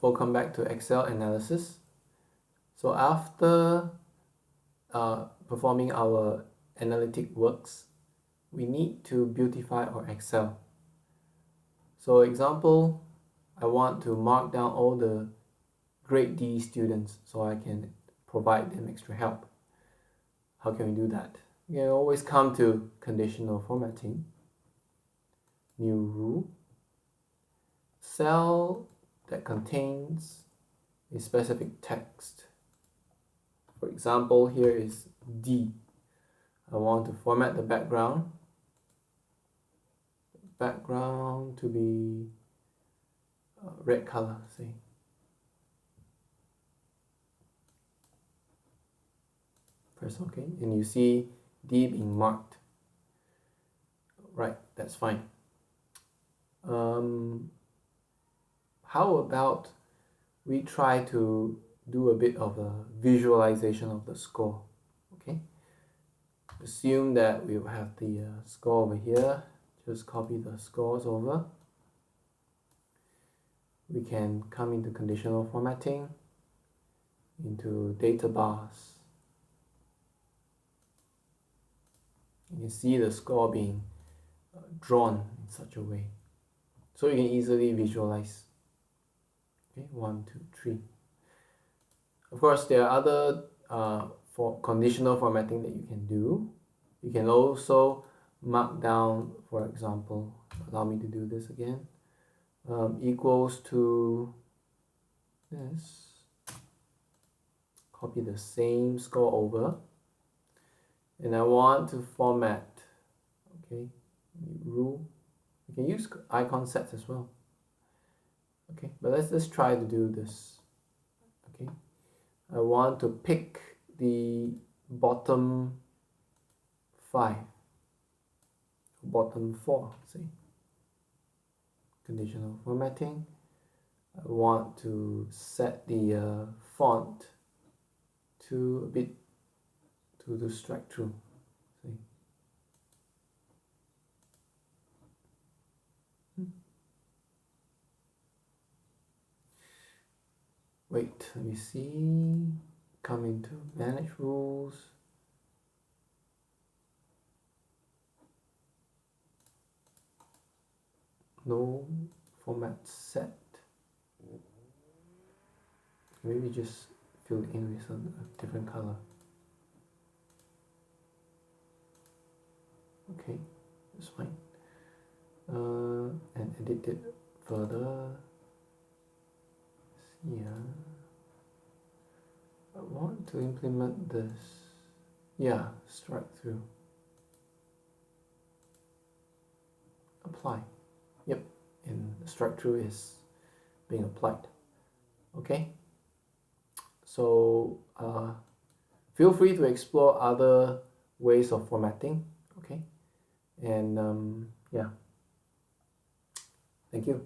welcome back to Excel analysis. So after performing our analytic works, we need to beautify our Excel. So example, I want to mark down all the grade D students so I can provide them extra help. How can we do that? You can always come to conditional formatting, new rule, cell that contains a specific text. For example, here is D. I want to format the background to be red color, say. Press OK, and you see D being marked. Right, that's fine. How about we try to do a bit of a visualization of the score? Okay, assume that we will have the score over here. Just copy the scores over. We can come into conditional formatting, into data bars. You can see the score being drawn in such a way, so you can easily visualize. Okay, 1, 2, 3. Of course, there are other for conditional formatting that you can do. You can also mark down, for example, allow me to do this again, equals to this. Copy the same score over, and I want to format. Okay, rule. You can use icon sets as well. Okay, but let's try to do this. Okay, I want to pick the bottom 5, bottom 4, say. Conditional formatting. I want to set the font to a bit to the strike through. See. Wait, let me see. Come into manage rules. No format set. Maybe just fill it in with a different color. Okay, that's fine. And edit it further. Yeah, I want to implement this. Yeah, strike through. Apply. Yep, and strike through is being applied. Okay, so feel free to explore other ways of formatting. Okay, and yeah, thank you.